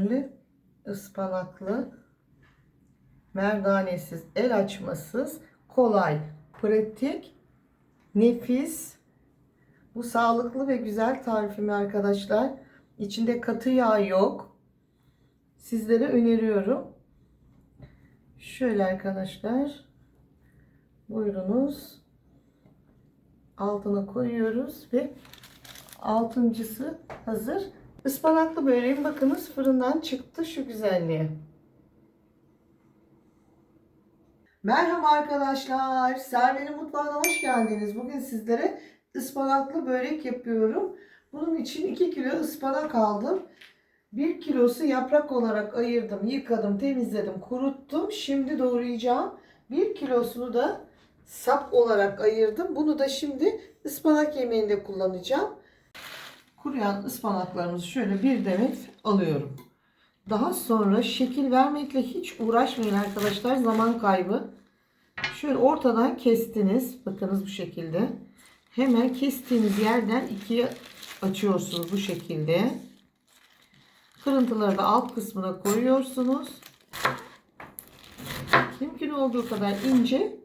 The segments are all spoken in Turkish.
şöyle ıspanaklı, merdanesiz, el açmasız, kolay, pratik, nefis. Bu sağlıklı ve güzel tarifimi arkadaşlar. İçinde katı yağ yok. Sizlere öneriyorum. Şöyle arkadaşlar. Buyurunuz. Altına koyuyoruz ve altıncısı hazır. Ispanaklı böreğim bakınız fırından çıktı şu güzelliğe. Merhaba arkadaşlar. Servenin mutfağına hoş geldiniz. Bugün sizlere ıspanaklı börek yapıyorum. Bunun için 2 kilo ıspanak aldım. 1 kilosu yaprak olarak ayırdım, yıkadım, temizledim, kuruttum. Şimdi doğrayacağım. 1 kilosunu da sap olarak ayırdım. Bunu da şimdi ıspanak yemeğinde kullanacağım. Kuruyan ıspanaklarımızı şöyle bir demet alıyorum. Daha sonra şekil vermekle hiç uğraşmayın arkadaşlar. Zaman kaybı. Şöyle ortadan kestiniz. Bakınız bu şekilde. Hemen kestiğiniz yerden ikiye açıyorsunuz bu şekilde. Kırıntıları da alt kısmına koyuyorsunuz. Mümkün olduğu kadar ince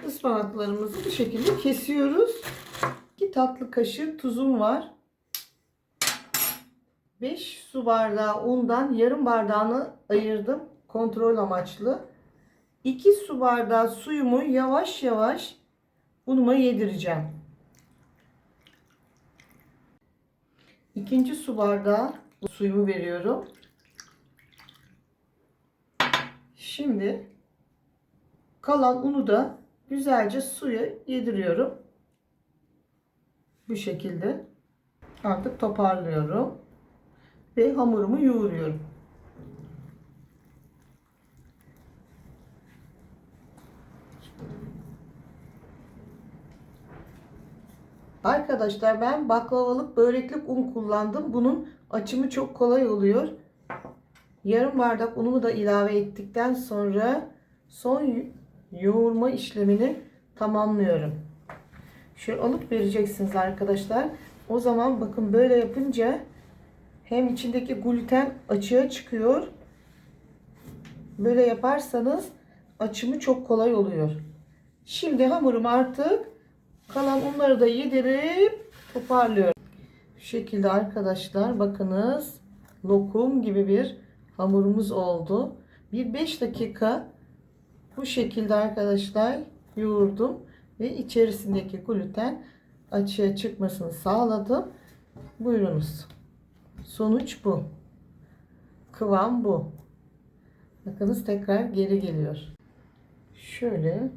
ıspanaklarımızı bu şekilde kesiyoruz. 2 tatlı kaşığı tuzum var. 5 su bardağı undan yarım bardağını ayırdım kontrol amaçlı. 2 su bardağı suyumu yavaş yavaş unuma yedireceğim. 2. su bardağı suyumu veriyorum. Şimdi kalan unu da güzelce suya yediriyorum. Bu şekilde artık toparlıyorum ve hamurumu yoğuruyorum. Arkadaşlar ben baklavalık böreklik un kullandım. Bunun açımı çok kolay oluyor. Yarım bardak unumu da ilave ettikten sonra son yoğurma işlemini tamamlıyorum. Şöyle alıp vereceksiniz arkadaşlar. O zaman bakın böyle yapınca hem içindeki gluten açığa çıkıyor. Böyle yaparsanız açımı çok kolay oluyor. Şimdi hamurum artık kalan unları da yedirip toparlıyorum. Şu şekilde arkadaşlar bakınız lokum gibi bir hamurumuz oldu. Bir 5 dakika bu şekilde arkadaşlar yoğurdum ve içerisindeki gluten açığa çıkmasını sağladım. Buyurunuz. Sonuç bu. Kıvam bu. Bakınız tekrar geri geliyor. Şöyle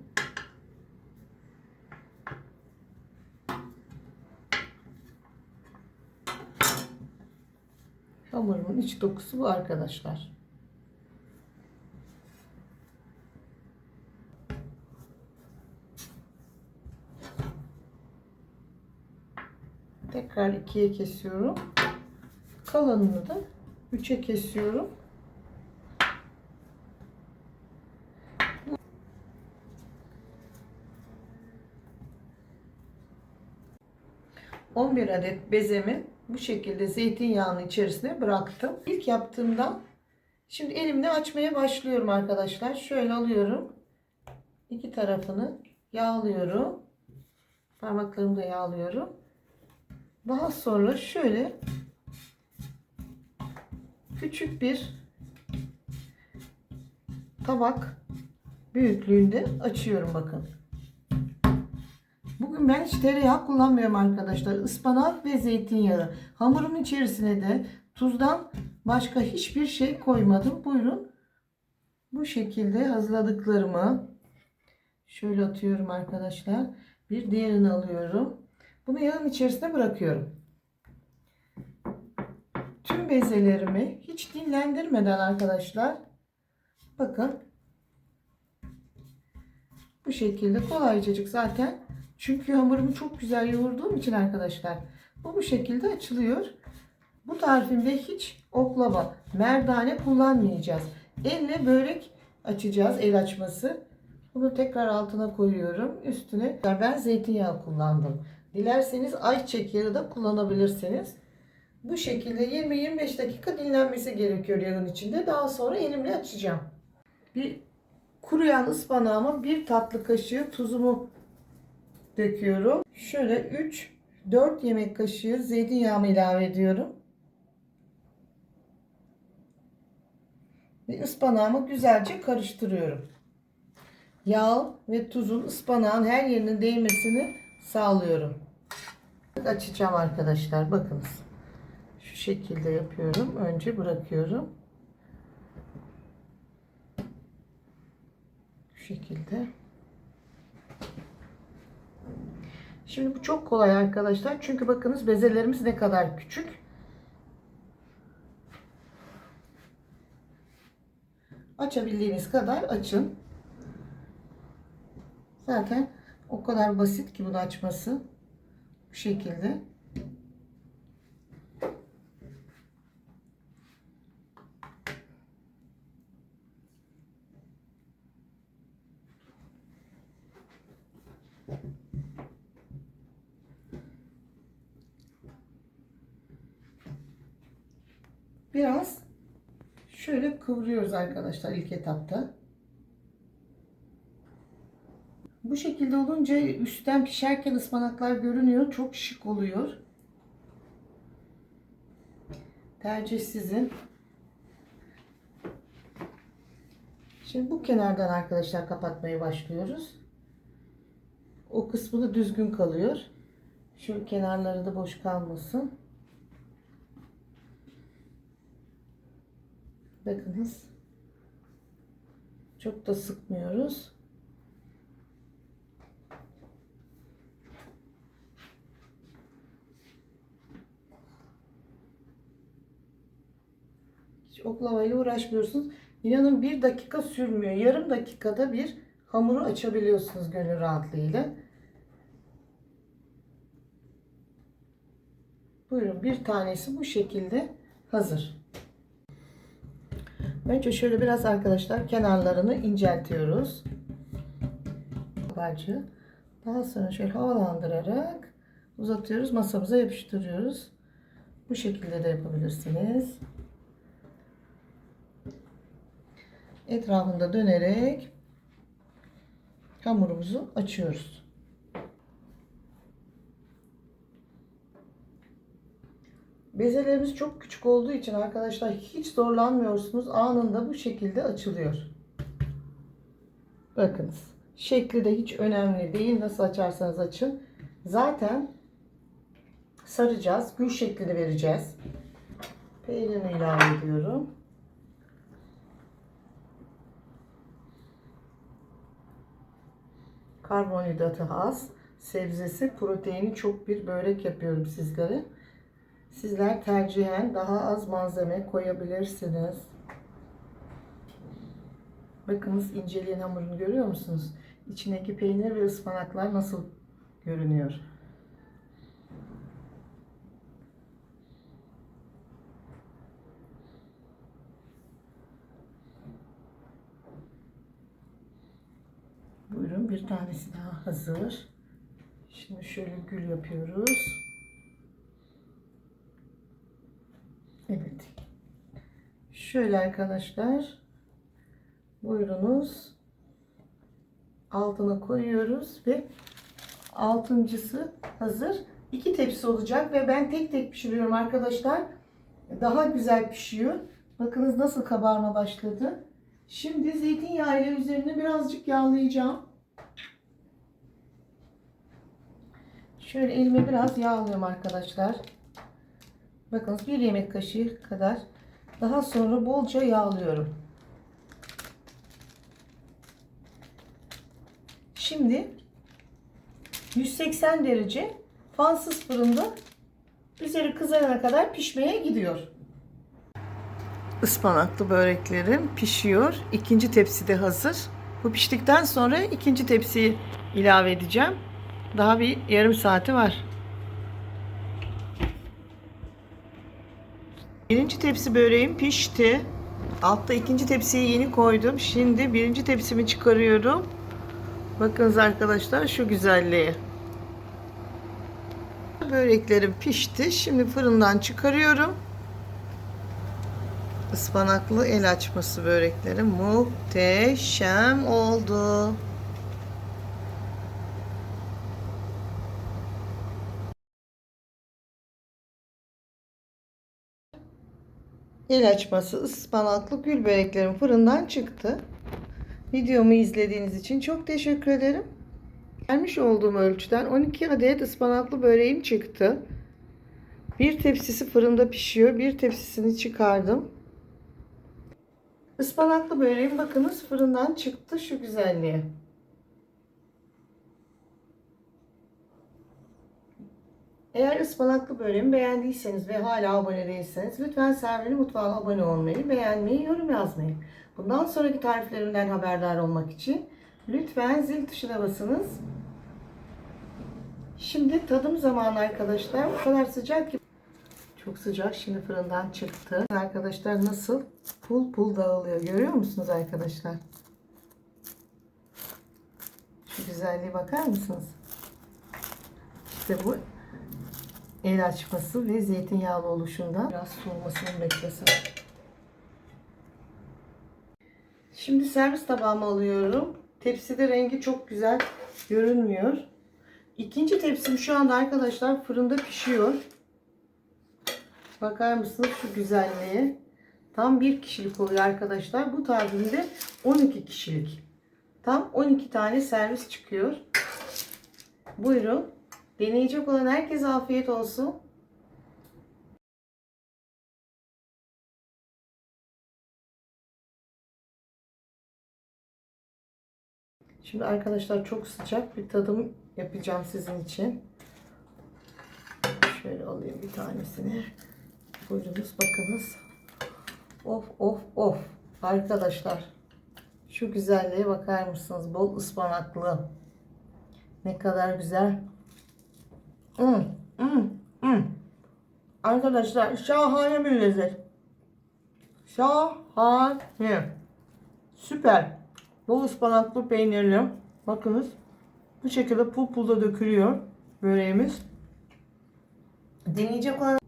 hamurumun iç dokusu bu arkadaşlar. Tekrar 2'ye kesiyorum. Kalanını da 3'e kesiyorum. ...11 adet bezemi bu şekilde zeytinyağının içerisine bıraktım. İlk yaptığımda şimdi elimle açmaya başlıyorum arkadaşlar. Şöyle alıyorum. 2 tarafını yağlıyorum. Parmaklarımı da yağlıyorum. Daha sonra şöyle küçük bir tabak büyüklüğünde açıyorum bakın. Bugün ben hiç tereyağı kullanmıyorum arkadaşlar. Ispanak ve zeytinyağı. Hamurumun içerisine de tuzdan başka hiçbir şey koymadım. Buyurun. Bu şekilde hazırladıklarımı şöyle atıyorum arkadaşlar. Bir diğerini alıyorum. Bunu yağın içerisine bırakıyorum. Tüm bezelerimi hiç dinlendirmeden arkadaşlar bakın bu şekilde kolaycacık zaten. Çünkü hamurumu çok güzel yoğurduğum için arkadaşlar bu şekilde açılıyor. Bu tarifimde hiç oklava, merdane kullanmayacağız. Elle börek açacağız, el açması. Bunu tekrar altına koyuyorum. Üstüne ben zeytinyağı kullandım. Dilerseniz ayçiçek yağı da kullanabilirsiniz. Bu şekilde 20-25 dakika dinlenmesi gerekiyor yağın içinde. Daha sonra elimle açacağım. Bir kuruyan ıspanağıma 1 tatlı kaşığı tuzumu döküyorum. Şöyle 3-4 yemek kaşığı zeytinyağımı ilave ediyorum. Ve ıspanağımı güzelce karıştırıyorum. Yağ ve tuzun ıspanağın her yerine değmesini sağlıyorum. Açacağım arkadaşlar. Bakınız. Şu şekilde yapıyorum. Önce bırakıyorum. Şu şekilde. Şimdi bu çok kolay arkadaşlar. Çünkü bakınız bezelerimiz ne kadar küçük. Açabildiğiniz kadar açın. Zaten o kadar basit ki bunu açması. Bu şekilde. Biraz şöyle kıvırıyoruz arkadaşlar ilk etapta. Bu şekilde olunca üstten pişerken ıspanaklar görünüyor. Çok şık oluyor. Tercih sizin. Şimdi bu kenardan arkadaşlar kapatmaya başlıyoruz. O kısmı da düzgün kalıyor. Şu kenarları da boş kalmasın. Bakınız. Çok da sıkmıyoruz. Hiç oklavayla uğraşmıyorsunuz. İnanın 1 dakika sürmüyor. Yarım dakikada bir hamuru açabiliyorsunuz gönül rahatlığıyla. Buyurun, bir tanesi bu şekilde hazır. Önce şöyle biraz arkadaşlar kenarlarını inceltiyoruz. Daha sonra şöyle havalandırarak uzatıyoruz. Masamıza yapıştırıyoruz. Bu şekilde de yapabilirsiniz. Etrafında dönerek hamurumuzu açıyoruz. Bezelerimiz çok küçük olduğu için arkadaşlar hiç zorlanmıyorsunuz. Anında bu şekilde açılıyor. Bakınız. Şekli de hiç önemli değil. Nasıl açarsanız açın. Zaten saracağız. Gül şeklini vereceğiz. Peynirini ilave ediyorum. Karbonhidratı az. Sebzesi, proteini çok bir börek yapıyorum sizlere. Sizler tercihen daha az malzeme koyabilirsiniz. Bakınız inceleyen hamurunu görüyor musunuz? İçindeki peynir ve ıspanaklar nasıl görünüyor? Buyurun, bir tanesi daha hazır. Şimdi şöyle gül yapıyoruz. Evet. Şöyle arkadaşlar. Buyurunuz. Altına koyuyoruz ve altıncısı hazır. 2 tepsi olacak ve ben tek tek pişiriyorum arkadaşlar. Daha güzel pişiyor. Bakınız nasıl kabarma başladı. Şimdi zeytinyağı ile üzerine birazcık yağlayacağım. Şöyle elime biraz yağlıyorum arkadaşlar. Bakınız 1 yemek kaşığı kadar. Daha sonra bolca yağlıyorum. Şimdi 180 derece fansız fırında üzeri kızarana kadar pişmeye gidiyor. Ispanaklı böreklerim pişiyor. İkinci tepsi de hazır. Bu piştikten sonra ikinci tepsiyi ilave edeceğim. Daha bir yarım saati var. Birinci tepsi böreğim pişti. Altta ikinci tepsiyi yeni koydum. Şimdi birinci tepsimi çıkarıyorum. Bakınız arkadaşlar şu güzelliğe. Böreklerim pişti. Şimdi fırından çıkarıyorum. Ispanaklı el açması böreklerim muhteşem oldu. El açması ıspanaklı gül böreklerim fırından çıktı. Videomu izlediğiniz için çok teşekkür ederim. Vermiş olduğum ölçüden 12 adet ıspanaklı böreğim çıktı. Bir tepsisi fırında pişiyor. Bir tepsisini çıkardım. Ispanaklı böreğim bakınız fırından çıktı şu güzelliğe. Eğer ıspanaklı böreğimi beğendiyseniz ve hala abone değilseniz lütfen Server'in mutfağına abone olmayı, beğenmeyi, yorum yazmayı. Bundan sonraki tariflerimden haberdar olmak için lütfen zil tuşuna basınız. Şimdi tadım zamanı arkadaşlar. O kadar sıcak ki. Çok sıcak, şimdi fırından çıktı. Arkadaşlar nasıl pul pul dağılıyor. Görüyor musunuz arkadaşlar? Şu güzelliğe bakar mısınız? İşte bu el açması ve zeytinyağlı oluşundan. Biraz soğumasını beklesem. Şimdi servis tabağıma alıyorum. Tepside rengi çok güzel görünmüyor. İkinci tepsim şu anda arkadaşlar fırında pişiyor. Bakar mısınız şu güzelliğe? Tam bir kişilik oluyor arkadaşlar. Bu tarifimde 12 kişilik. Tam 12 tane servis çıkıyor. Buyurun. Deneyecek olan herkese afiyet olsun. Şimdi arkadaşlar çok sıcak bir tadım yapacağım sizin için. Şöyle alayım bir tanesini. Buyurunuz bakınız. Of of of. Arkadaşlar şu güzelliğe bakar mısınız? Bol ıspanaklı. Ne kadar güzel. Arkadaşlar şahane bir lezzet. Şahane. Süper. Bol ıspanaklı peynirli. Bakınız. Bu şekilde pul pul da dökülüyor böreğimiz. Deneyecek olan